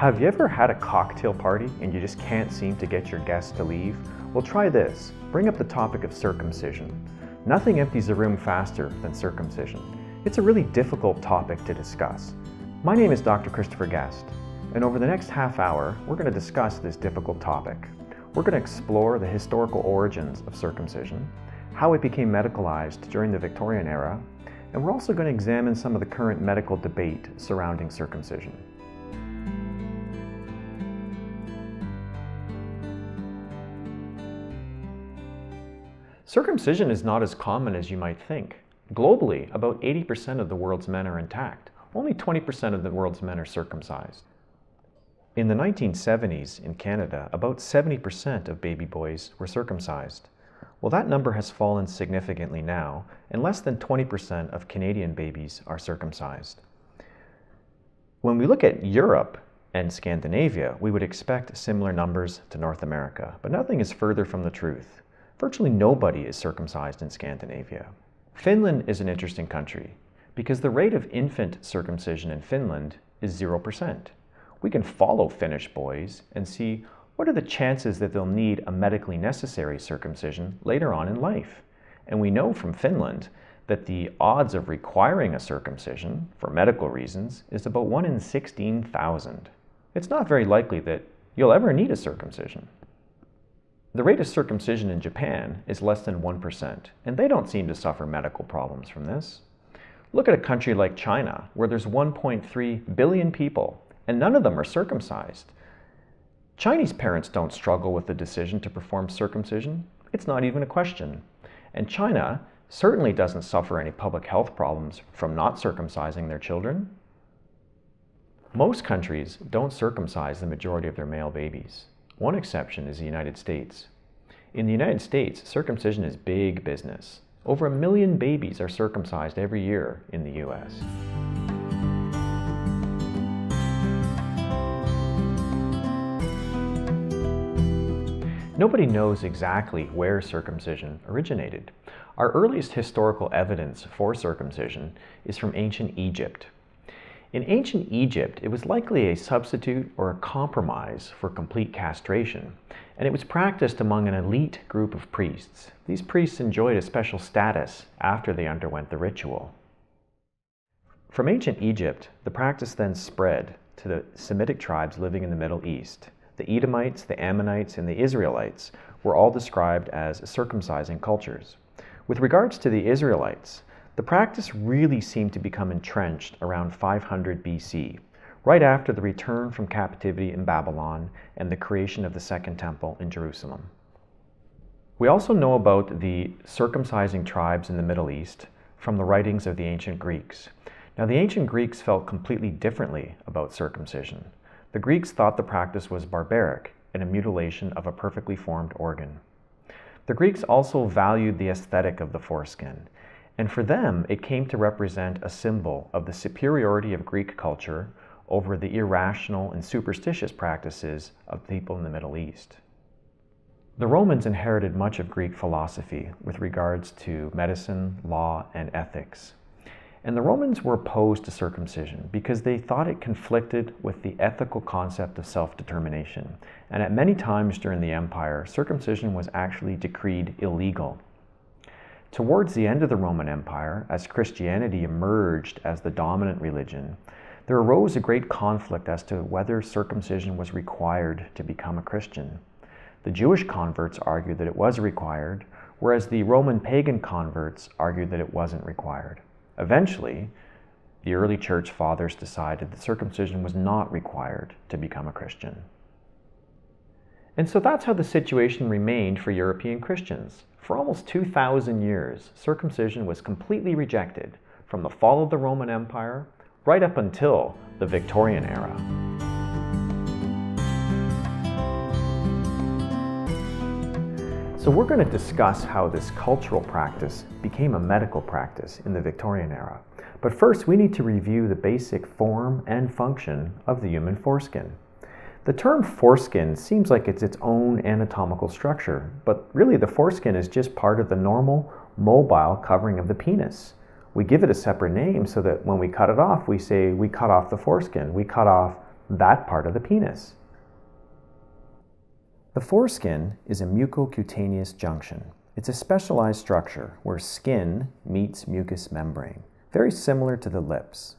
Have you ever had a cocktail party and you just can't seem to get your guests to leave? Well, try this. Bring up the topic of circumcision. Nothing empties a room faster than circumcision. It's a really difficult topic to discuss. My name is Dr. Christopher Guest, and over the next half hour, we're going to discuss this difficult topic. We're going to explore the historical origins of circumcision, how it became medicalized during the Victorian era, and we're also going to examine some of the current medical debate surrounding circumcision. Circumcision is not as common as you might think. Globally, about 80% of the world's men are intact. Only 20% of the world's men are circumcised. In the 1970s in Canada, about 70% of baby boys were circumcised. Well, that number has fallen significantly now, and less than 20% of Canadian babies are circumcised. When we look at Europe and Scandinavia, we would expect similar numbers to North America, but nothing is further from the truth. Virtually nobody is circumcised in Scandinavia. Finland is an interesting country because the rate of infant circumcision in Finland is 0%. We can follow Finnish boys and see what are the chances that they'll need a medically necessary circumcision later on in life. And we know from Finland that the odds of requiring a circumcision for medical reasons is about 1 in 16,000. It's not very likely that you'll ever need a circumcision. The rate of circumcision in Japan is less than 1%, and they don't seem to suffer medical problems from this. Look at a country like China, where there's 1.3 billion people, and none of them are circumcised. Chinese parents don't struggle with the decision to perform circumcision. It's not even a question. And China certainly doesn't suffer any public health problems from not circumcising their children. Most countries don't circumcise the majority of their male babies. One exception is the United States. In the United States, circumcision is big business. Over 1 million babies are circumcised every year in the US. Nobody knows exactly where circumcision originated. Our earliest historical evidence for circumcision is from ancient Egypt. In ancient Egypt, it was likely a substitute or a compromise for complete castration, and it was practiced among an elite group of priests. These priests enjoyed a special status after they underwent the ritual. From ancient Egypt, the practice then spread to the Semitic tribes living in the Middle East. The Edomites, the Ammonites, and the Israelites were all described as circumcising cultures. With regards to the Israelites, the practice really seemed to become entrenched around 500 BC, right after the return from captivity in Babylon and the creation of the Second Temple in Jerusalem. We also know about the circumcising tribes in the Middle East from the writings of the ancient Greeks. Now, the ancient Greeks felt completely differently about circumcision. The Greeks thought the practice was barbaric and a mutilation of a perfectly formed organ. The Greeks also valued the aesthetic of the foreskin, and for them, it came to represent a symbol of the superiority of Greek culture over the irrational and superstitious practices of people in the Middle East. The Romans inherited much of Greek philosophy with regards to medicine, law, and ethics. And the Romans were opposed to circumcision because they thought it conflicted with the ethical concept of self-determination. And at many times during the empire, circumcision was actually decreed illegal. Towards the end of the Roman Empire, as Christianity emerged as the dominant religion, there arose a great conflict as to whether circumcision was required to become a Christian. The Jewish converts argued that it was required, whereas the Roman pagan converts argued that it wasn't required. Eventually, the early church fathers decided that circumcision was not required to become a Christian. And so that's how the situation remained for European Christians. For almost 2,000 years, circumcision was completely rejected from the fall of the Roman Empire right up until the Victorian era. So we're going to discuss how this cultural practice became a medical practice in the Victorian era. But first, we need to review the basic form and function of the human foreskin. The term foreskin seems like it's its own anatomical structure, but really the foreskin is just part of the normal, mobile covering of the penis. We give it a separate name so that when we cut it off, we say we cut off the foreskin, we cut off that part of the penis. The foreskin is a mucocutaneous junction. It's a specialized structure where skin meets mucous membrane, very similar to the lips.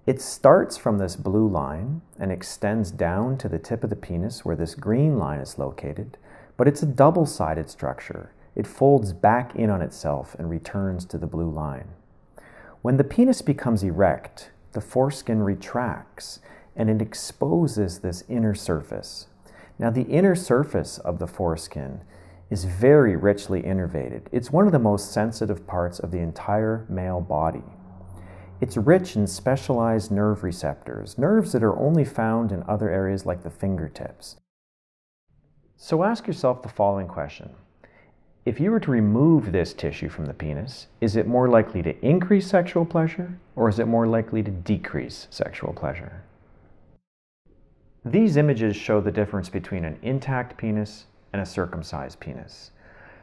It starts from this blue line and extends down to the tip of the penis where this green line is located, but it's a double-sided structure. It folds back in on itself and returns to the blue line. When the penis becomes erect, the foreskin retracts and it exposes this inner surface. Now, the inner surface of the foreskin is very richly innervated. It's one of the most sensitive parts of the entire male body. It's rich in specialized nerve receptors, nerves that are only found in other areas like the fingertips. So ask yourself the following question. If you were to remove this tissue from the penis, is it more likely to increase sexual pleasure or is it more likely to decrease sexual pleasure? These images show the difference between an intact penis and a circumcised penis.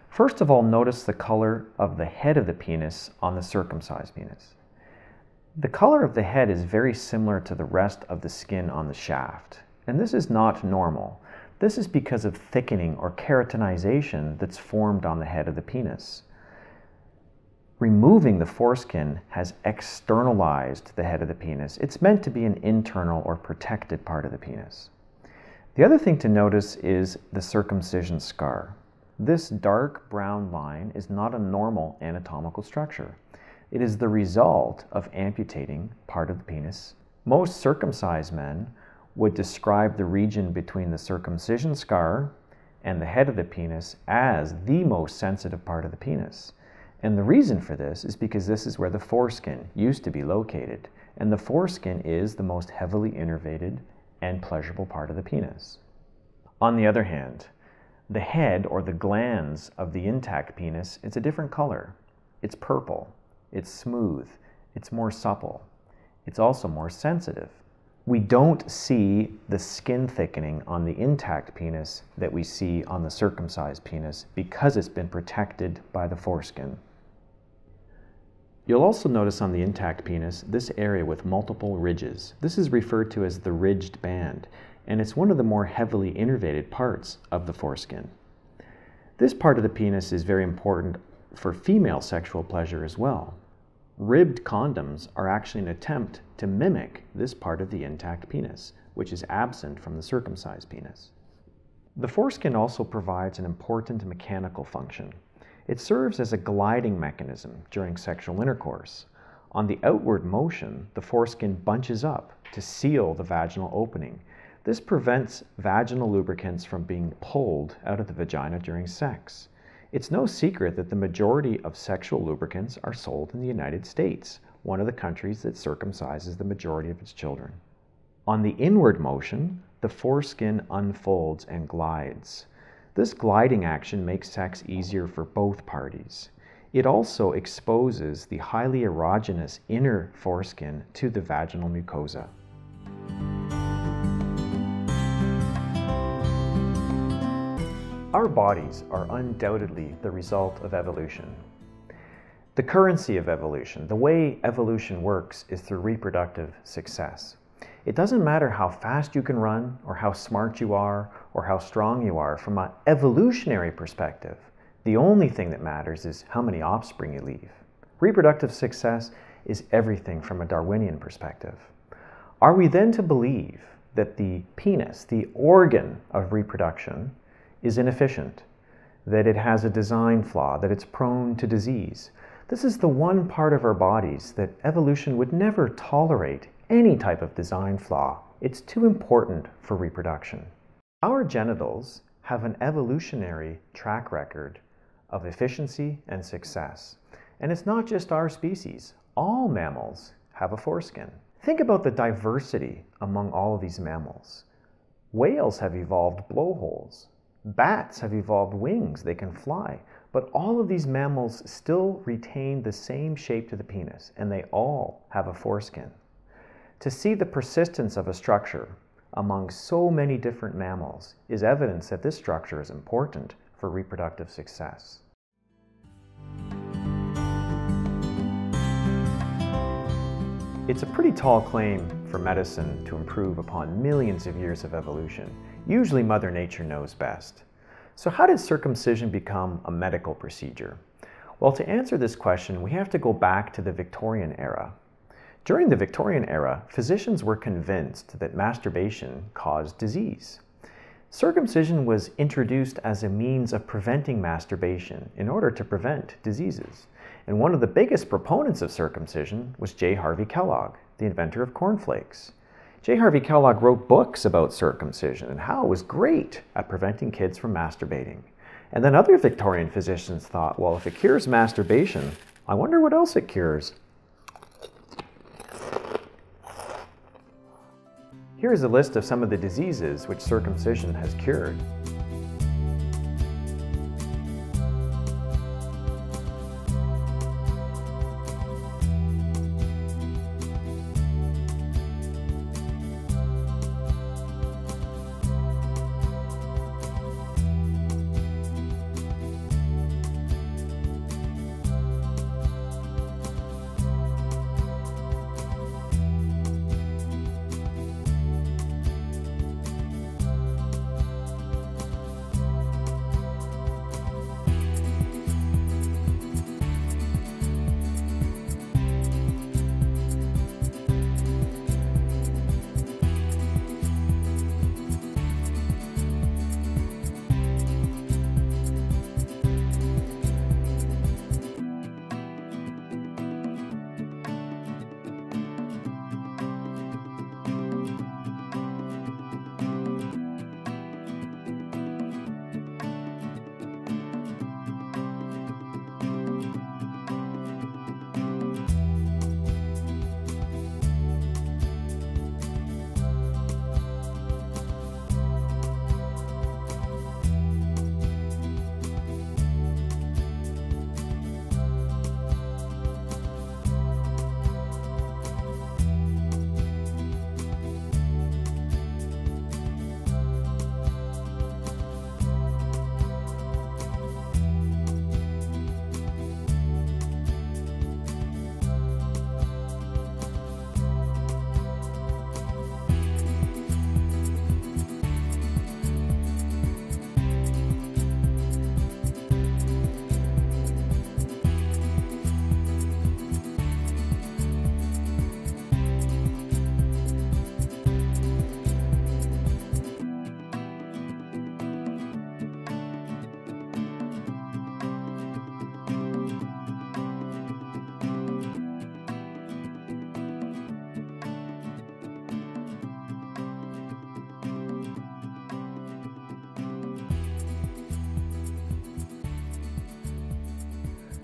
First of all, notice the color of the head of the penis on the circumcised penis. The color of the head is very similar to the rest of the skin on the shaft, and this is not normal. This is because of thickening or keratinization that's formed on the head of the penis. Removing the foreskin has externalized the head of the penis. It's meant to be an internal or protected part of the penis. The other thing to notice is the circumcision scar. This dark brown line is not a normal anatomical structure. It is the result of amputating part of the penis. Most circumcised men would describe the region between the circumcision scar and the head of the penis as the most sensitive part of the penis. And the reason for this is because this is where the foreskin used to be located, and the foreskin is the most heavily innervated and pleasurable part of the penis. On the other hand, the head or the glands of the intact penis is a different color. It's purple, it's smooth, it's more supple, it's also more sensitive. We don't see the skin thickening on the intact penis that we see on the circumcised penis because it's been protected by the foreskin. You'll also notice on the intact penis this area with multiple ridges. This is referred to as the ridged band, and it's one of the more heavily innervated parts of the foreskin. This part of the penis is very important for female sexual pleasure as well. Ribbed condoms are actually an attempt to mimic this part of the intact penis, which is absent from the circumcised penis. The foreskin also provides an important mechanical function. It serves as a gliding mechanism during sexual intercourse. On the outward motion, the foreskin bunches up to seal the vaginal opening. This prevents vaginal lubricants from being pulled out of the vagina during sex. It's no secret that the majority of sexual lubricants are sold in the United States, one of the countries that circumcises the majority of its children. On the inward motion, the foreskin unfolds and glides. This gliding action makes sex easier for both parties. It also exposes the highly erogenous inner foreskin to the vaginal mucosa. Our bodies are undoubtedly the result of evolution. The currency of evolution, the way evolution works, is through reproductive success. It doesn't matter how fast you can run, or how smart you are, or how strong you are. From an evolutionary perspective, the only thing that matters is how many offspring you leave. Reproductive success is everything from a Darwinian perspective. Are we then to believe that the penis, the organ of reproduction, is inefficient, that it has a design flaw, that it's prone to disease? This is the one part of our bodies that evolution would never tolerate any type of design flaw. It's too important for reproduction. Our genitals have an evolutionary track record of efficiency and success. And it's not just our species. All mammals have a foreskin. Think about the diversity among all of these mammals. Whales have evolved blowholes. Bats have evolved wings, they can fly. But all of these mammals still retain the same shape to the penis, and they all have a foreskin. To see the persistence of a structure among so many different mammals is evidence that this structure is important for reproductive success. It's a pretty tall claim for medicine to improve upon millions of years of evolution. Usually Mother Nature knows best. So how did circumcision become a medical procedure? Well, to answer this question, we have to go back to the Victorian era. During the Victorian era, physicians were convinced that masturbation caused disease. Circumcision was introduced as a means of preventing masturbation in order to prevent diseases. And one of the biggest proponents of circumcision was J. Harvey Kellogg, the inventor of cornflakes. J. Harvey Kellogg wrote books about circumcision and how it was great at preventing kids from masturbating. And then other Victorian physicians thought, well, if it cures masturbation, I wonder what else it cures. Here's a list of some of the diseases which circumcision has cured.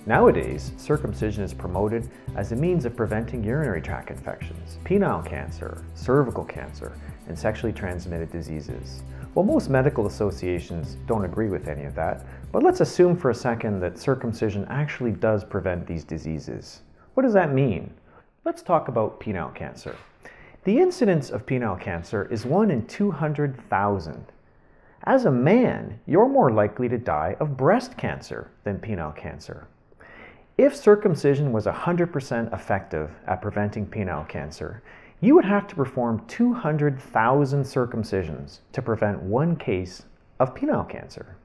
Nowadays, circumcision is promoted as a means of preventing urinary tract infections, penile cancer, cervical cancer, and sexually transmitted diseases. Well, most medical associations don't agree with any of that, but let's assume for a second that circumcision actually does prevent these diseases. What does that mean? Let's talk about penile cancer. The incidence of penile cancer is 1 in 200,000. As a man, you're more likely to die of breast cancer than penile cancer. If circumcision was 100% effective at preventing penile cancer, you would have to perform 200,000 circumcisions to prevent 1 case of penile cancer.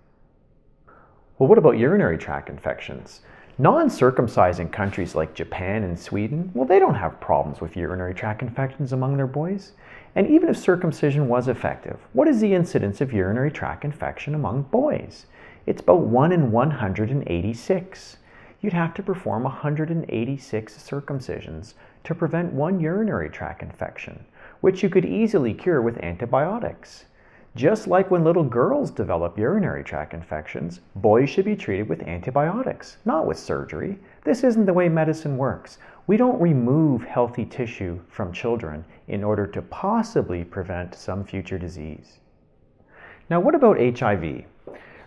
Well, what about urinary tract infections? Non-circumcising countries like Japan and Sweden, well, they don't have problems with urinary tract infections among their boys. And even if circumcision was effective, what is the incidence of urinary tract infection among boys? It's about 1 in 186. You'd have to perform 186 circumcisions to prevent 1 urinary tract infection, which you could easily cure with antibiotics. Just like when little girls develop urinary tract infections, boys should be treated with antibiotics, not with surgery. This isn't the way medicine works. We don't remove healthy tissue from children in order to possibly prevent some future disease. Now, what about HIV?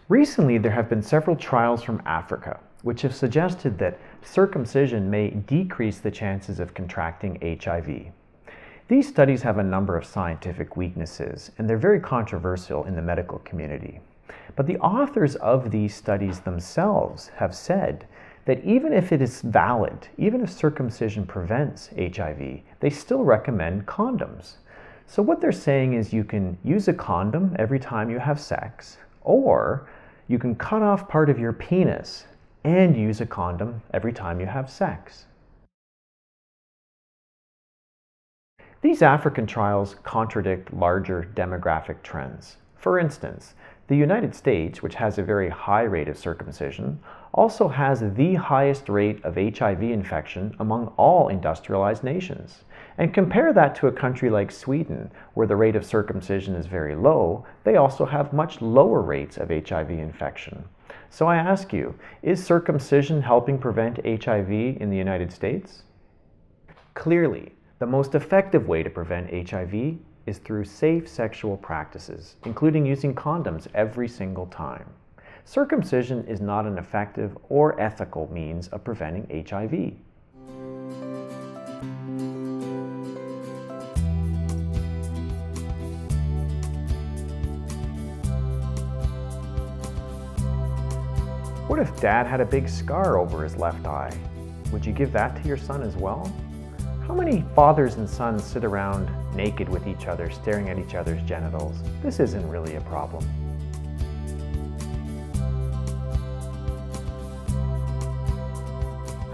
Recently, there have been several trials from Africa which have suggested that circumcision may decrease the chances of contracting HIV. These studies have a number of scientific weaknesses, and they're very controversial in the medical community. But the authors of these studies themselves have said that even if it is valid, even if circumcision prevents HIV, they still recommend condoms. So what they're saying is you can use a condom every time you have sex, or you can cut off part of your penis and use a condom every time you have sex. These African trials contradict larger demographic trends. For instance, the United States, which has a very high rate of circumcision, also has the highest rate of HIV infection among all industrialized nations. And compare that to a country like Sweden, where the rate of circumcision is very low. They also have much lower rates of HIV infection. So I ask you, is circumcision helping prevent HIV in the United States? Clearly, the most effective way to prevent HIV is through safe sexual practices, including using condoms every single time. Circumcision is not an effective or ethical means of preventing HIV. What if Dad had a big scar over his left eye? Would you give that to your son as well? How many fathers and sons sit around naked with each other, staring at each other's genitals? This isn't really a problem.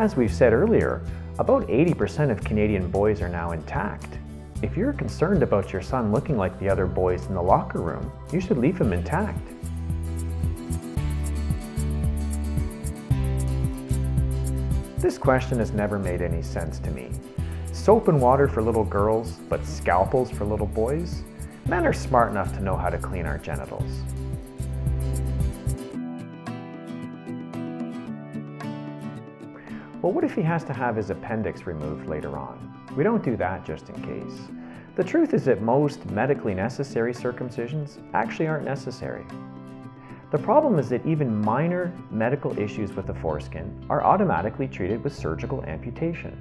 As we've said earlier, about 80% of Canadian boys are now intact. If you're concerned about your son looking like the other boys in the locker room, you should leave him intact. This question has never made any sense to me. Soap and water for little girls, but scalpels for little boys? Men are smart enough to know how to clean our genitals. Well, what if he has to have his appendix removed later on? We don't do that just in case. The truth is that most medically necessary circumcisions actually aren't necessary. The problem is that even minor medical issues with the foreskin are automatically treated with surgical amputation.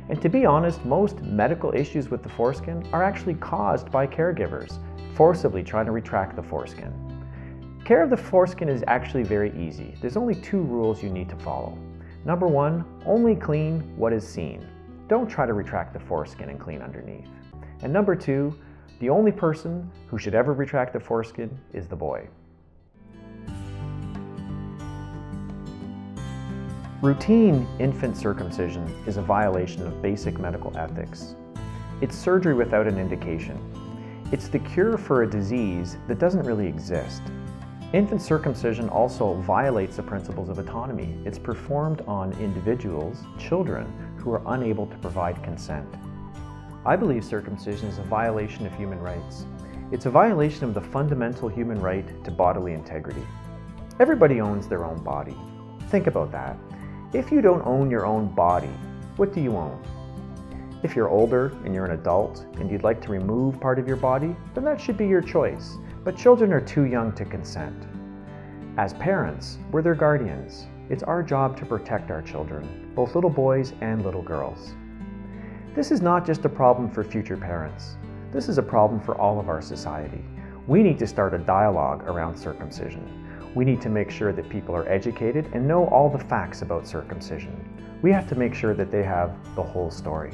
And to be honest, most medical issues with the foreskin are actually caused by caregivers forcibly trying to retract the foreskin. Care of the foreskin is actually very easy. There's only 2 rules you need to follow. Number 1, only clean what is seen. Don't try to retract the foreskin and clean underneath. And number 2, the only person who should ever retract the foreskin is the boy. Routine infant circumcision is a violation of basic medical ethics. It's surgery without an indication. It's the cure for a disease that doesn't really exist. Infant circumcision also violates the principles of autonomy. It's performed on individuals, children, who are unable to provide consent. I believe circumcision is a violation of human rights. It's a violation of the fundamental human right to bodily integrity. Everybody owns their own body. Think about that. If you don't own your own body, what do you own? If you're older and you're an adult and you'd like to remove part of your body, then that should be your choice. But children are too young to consent. As parents, we're their guardians. It's our job to protect our children, both little boys and little girls. This is not just a problem for future parents. This is a problem for all of our society. We need to start a dialogue around circumcision. We need to make sure that people are educated and know all the facts about circumcision. We have to make sure that they have the whole story.